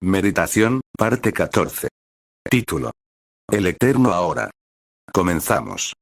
Meditación, parte 14. Título: El Eterno Ahora. Comenzamos.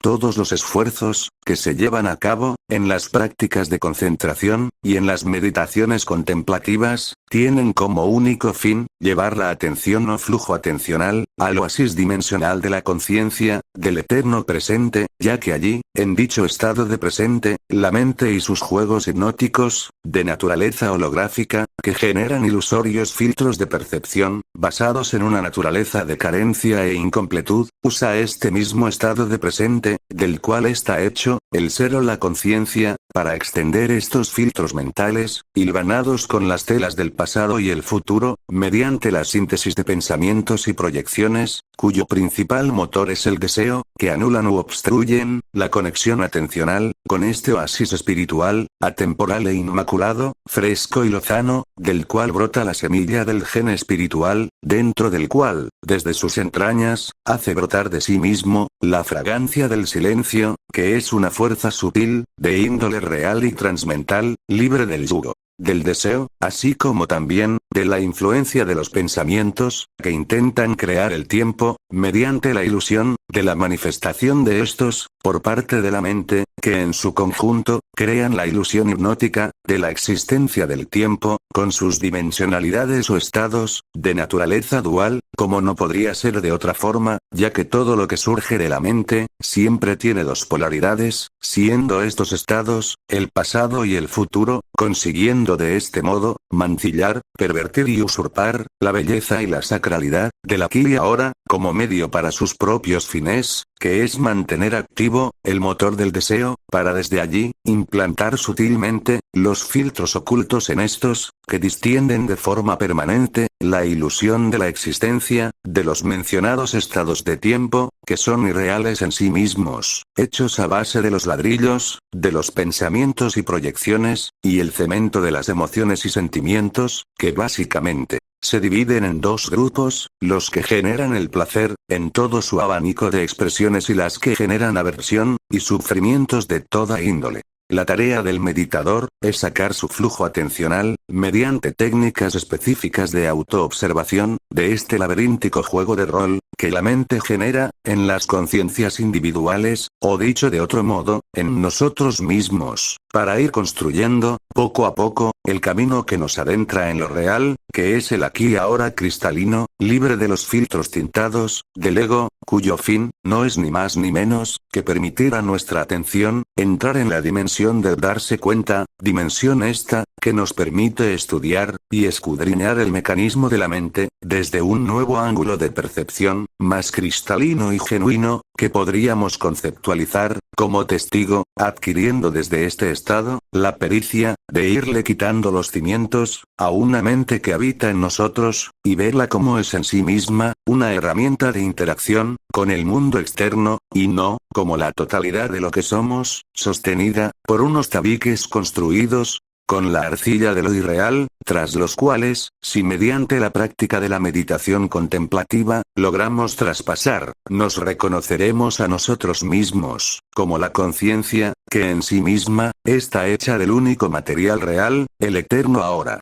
Todos los esfuerzos que se llevan a cabo en las prácticas de concentración y en las meditaciones contemplativas tienen como único fin llevar la atención o flujo atencional al oasis dimensional de la conciencia del eterno presente, ya que allí, en dicho estado de presente, la mente y sus juegos hipnóticos, de naturaleza holográfica, que generan ilusorios filtros de percepción, basados en una naturaleza de carencia e incompletud, usa este mismo estado de presente, del cual está hecho, el ser o la conciencia, para extender estos filtros mentales, hilvanados con las telas del pasado y el futuro, mediante la síntesis de pensamientos y proyecciones, cuyo principal motor es el deseo, que anulan u obstruyen la conexión atencional con este oasis espiritual, atemporal e inmaculado, fresco y lozano, del cual brota la semilla del gen espiritual, dentro del cual, desde sus entrañas, hace brotar de sí mismo la fragancia del silencio, que es una fuerza sutil, de índole real y transmental, libre del yugo del deseo, así como también, de la influencia de los pensamientos, que intentan crear el tiempo, mediante la ilusión, de la manifestación de estos, por parte de la mente, que en su conjunto, crean la ilusión hipnótica, de la existencia del tiempo, con sus dimensionalidades o estados, de naturaleza dual, como no podría ser de otra forma, ya que todo lo que surge de la mente, siempre tiene dos polaridades, siendo estos estados, el pasado y el futuro, consiguiendo de este modo, mancillar, pervertir y usurpar, la belleza y la sacralidad, del aquí y ahora, como medio para sus propios fines, que es mantener activo, el motor del deseo, para desde allí, implantar sutilmente, los filtros ocultos en estos, que distienden de forma permanente, la ilusión de la existencia, de los mencionados estados de tiempo, que son irreales en sí mismos, hechos a base de los ladrillos, de los pensamientos y proyecciones, y el cemento de las emociones y sentimientos, que básicamente, se dividen en dos grupos, los que generan el placer, en todo su abanico de expresiones y las que generan aversión, y sufrimientos de toda índole. La tarea del meditador, es sacar su flujo atencional, mediante técnicas específicas de autoobservación, de este laberíntico juego de rol, que la mente genera, en las conciencias individuales, o dicho de otro modo, en nosotros mismos, para ir construyendo, poco a poco, el camino que nos adentra en lo real, que es el aquí y ahora cristalino, libre de los filtros tintados, del ego, cuyo fin, no es ni más ni menos, que permitir a nuestra atención, entrar en la dimensión del darse cuenta, dimensión esta, que nos permite estudiar, y escudriñar el mecanismo de la mente, desde un nuevo ángulo de percepción, más cristalino y genuino, que podríamos conceptualizar, como testigo, adquiriendo desde este estado, la pericia, de irle quitando los cimientos, a una mente que habita en nosotros, y verla como es en sí misma, una herramienta de interacción, con el mundo externo, y no, como la totalidad de lo que somos, sostenida, por unos tabiques construidos, con la arcilla de lo irreal, tras los cuales, si mediante la práctica de la meditación contemplativa, logramos traspasar, nos reconoceremos a nosotros mismos, como la conciencia, que en sí misma, está hecha del único material real, el eterno ahora.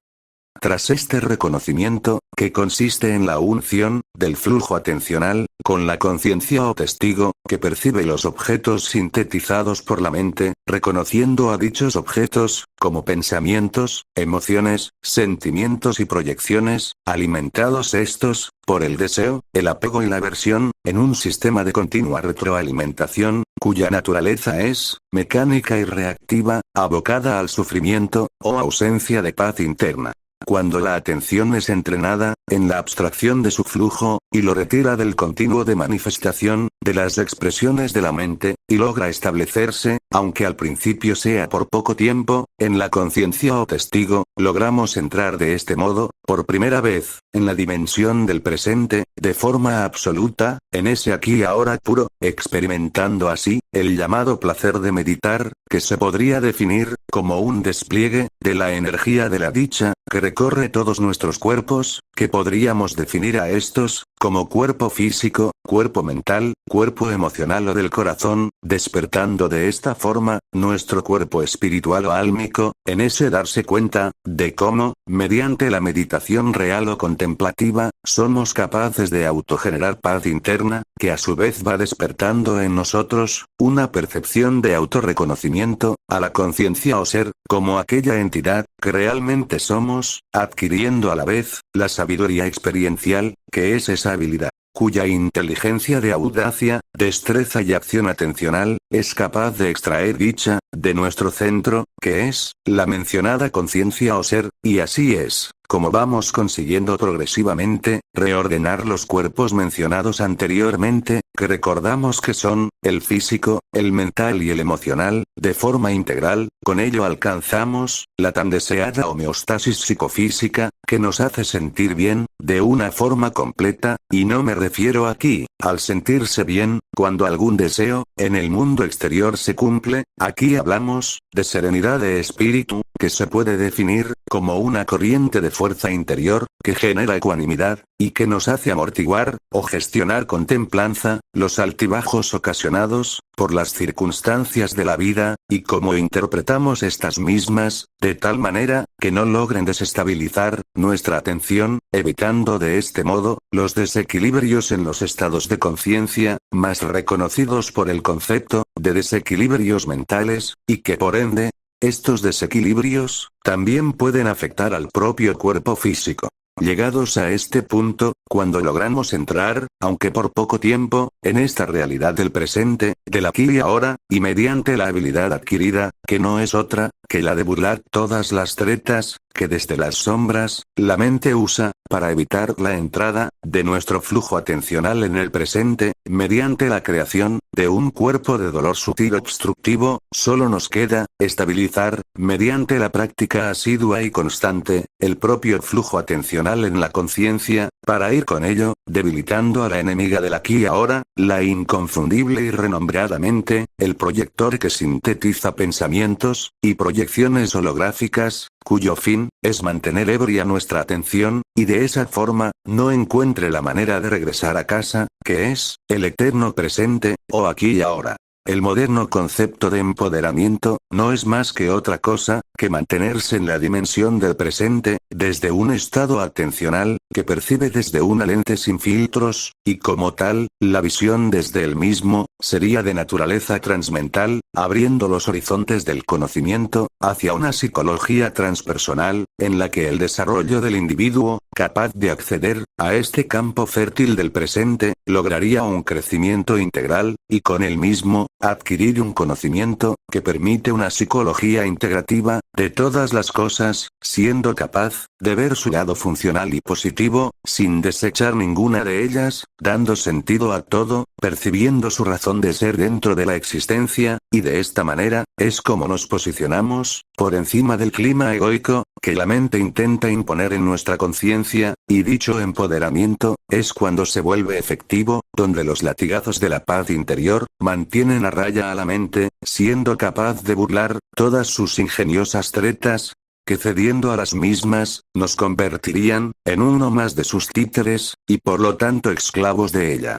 Tras este reconocimiento, que consiste en la unción, del flujo atencional, con la conciencia o testigo, que percibe los objetos sintetizados por la mente, reconociendo a dichos objetos, como pensamientos, emociones, sentimientos y proyecciones, alimentados estos, por el deseo, el apego y la aversión, en un sistema de continua retroalimentación, cuya naturaleza es, mecánica y reactiva, abocada al sufrimiento, o ausencia de paz interna. Cuando la atención es entrenada, en la abstracción de su flujo, y lo retira del continuo de manifestación, de las expresiones de la mente, y logra establecerse, aunque al principio sea por poco tiempo, en la conciencia o testigo, logramos entrar de este modo, por primera vez, en la dimensión del presente, de forma absoluta, en ese aquí y ahora puro, experimentando así, el llamado placer de meditar, que se podría definir, como un despliegue, de la energía de la dicha, que recorre todos nuestros cuerpos, que podríamos definir a estos, como cuerpo físico, cuerpo mental, cuerpo emocional o del corazón, despertando de esta forma, nuestro cuerpo espiritual o álmico, en ese darse cuenta, de cómo, mediante la meditación real o contemplativa, somos capaces de autogenerar paz interna, que a su vez va despertando en nosotros, una percepción de autorreconocimiento, a la conciencia o ser, como aquella entidad, que realmente somos, adquiriendo a la vez, la sabiduría experiencial, que es esa habilidad, cuya inteligencia de audacia, destreza y acción atencional, es capaz de extraer dicha, de nuestro centro, que es, la mencionada conciencia o ser, y así es, como vamos consiguiendo progresivamente, reordenar los cuerpos mencionados anteriormente, que recordamos que son, el físico, el mental y el emocional, de forma integral, con ello alcanzamos, la tan deseada homeostasis psicofísica, que nos hace sentir bien, de una forma completa, y no me refiero aquí, al sentirse bien, cuando algún deseo, en el mundo exterior se cumple, aquí hablamos, de serenidad de espíritu, que se puede definir, como una corriente de fuerza interior, que genera ecuanimidad, y que nos hace amortiguar, o gestionar con templanza, los altibajos ocasionados, por las circunstancias de la vida, y cómo interpretamos estas mismas, de tal manera, que no logren desestabilizar, nuestra atención, evitando de este modo, los desequilibrios en los estados de conciencia, más reconocidos por el concepto, de desequilibrios mentales, y que por ende, estos desequilibrios, también pueden afectar al propio cuerpo físico. Llegados a este punto, cuando logramos entrar, aunque por poco tiempo, en esta realidad del presente, del aquí y ahora, y mediante la habilidad adquirida, que no es otra, que la de burlar todas las tretas, que desde las sombras, la mente usa, para evitar la entrada, de nuestro flujo atencional en el presente, mediante la creación, de un cuerpo de dolor sutil obstructivo, solo nos queda, estabilizar, mediante la práctica asidua y constante, el propio flujo atencional en la conciencia, para ir con ello, debilitando a la enemiga del aquí y ahora, la inconfundible y renombradamente, el proyector que sintetiza pensamientos, y proyecciones holográficas, cuyo fin, es mantener ebria nuestra atención, y de esa forma, no encuentre la manera de regresar a casa, que es, el eterno presente, o aquí y ahora. El moderno concepto de empoderamiento, no es más que otra cosa, que mantenerse en la dimensión del presente, desde un estado atencional, que percibe desde una lente sin filtros, y como tal, la visión desde el mismo, sería de naturaleza transmental, abriendo los horizontes del conocimiento, hacia una psicología transpersonal, en la que el desarrollo del individuo, capaz de acceder, a este campo fértil del presente, lograría un crecimiento integral, y con el mismo, adquirir un conocimiento, que permite una psicología integrativa, de todas las cosas, siendo capaz, de ver su lado funcional y positivo, sin desechar ninguna de ellas, dando sentido a todo, percibiendo su razón de ser dentro de la existencia, y de esta manera, es como nos posicionamos, por encima del clima egoico, que la mente intenta imponer en nuestra conciencia, y dicho empoderamiento, es cuando se vuelve efectivo, donde los latigazos de la paz interior, mantienen a raya a la mente, siendo capaz de burlar, todas sus ingeniosas tretas, que cediendo a las mismas, nos convertirían, en uno más de sus títeres, y por lo tanto esclavos de ella.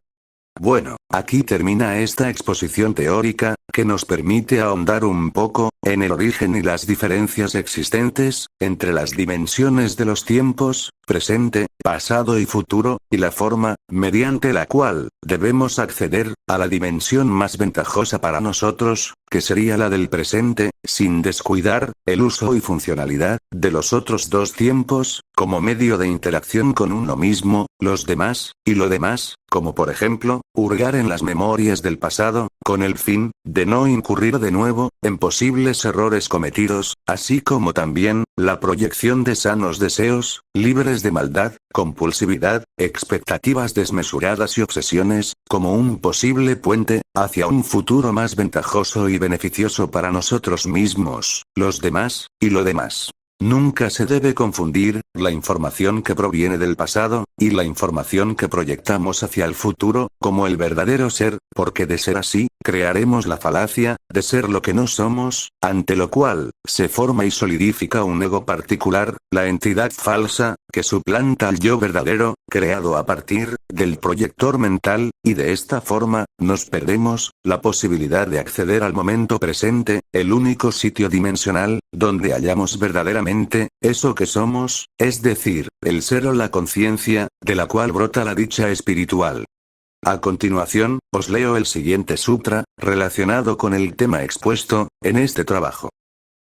Bueno, aquí termina esta exposición teórica, que nos permite ahondar un poco, en el origen y las diferencias existentes, entre las dimensiones de los tiempos, presente, pasado y futuro, y la forma, mediante la cual, debemos acceder, a la dimensión más ventajosa para nosotros, que sería la del presente, sin descuidar, el uso y funcionalidad, de los otros dos tiempos, como medio de interacción con uno mismo, los demás, y lo demás, como por ejemplo, hurgar en las memorias del pasado, con el fin, de no incurrir de nuevo, en posibles errores cometidos, así como también, la proyección de sanos deseos, libres de maldad, compulsividad, expectativas desmesuradas y obsesiones, como un posible puente, hacia un futuro más ventajoso y beneficioso para nosotros mismos, los demás, y lo demás. Nunca se debe confundir, la información que proviene del pasado, y la información que proyectamos hacia el futuro, como el verdadero ser, porque de ser así, crearemos la falacia, de ser lo que no somos, ante lo cual, se forma y solidifica un ego particular, la entidad falsa, que suplanta al yo verdadero, creado a partir del proyector mental, y de esta forma, nos perdemos la posibilidad de acceder al momento presente, el único sitio dimensional, donde hallamos verdaderamente, eso que somos, es decir, el ser o la conciencia, de la cual brota la dicha espiritual. A continuación, os leo el siguiente sutra, relacionado con el tema expuesto, en este trabajo.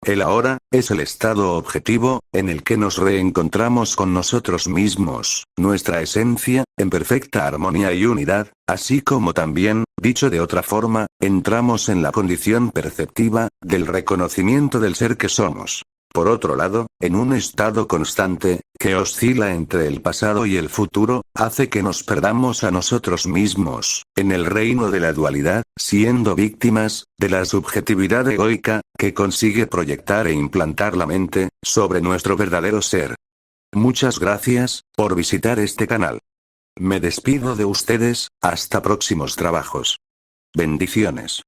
El ahora, es el estado objetivo, en el que nos reencontramos con nosotros mismos, nuestra esencia, en perfecta armonía y unidad, así como también, dicho de otra forma, entramos en la condición perceptiva, del reconocimiento del ser que somos. Por otro lado, en un estado constante, que oscila entre el pasado y el futuro, hace que nos perdamos a nosotros mismos, en el reino de la dualidad, siendo víctimas, de la subjetividad egoica, que consigue proyectar e implantar la mente, sobre nuestro verdadero ser. Muchas gracias, por visitar este canal. Me despido de ustedes, hasta próximos trabajos. Bendiciones.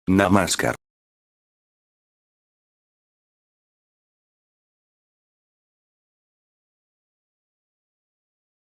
Namaskar.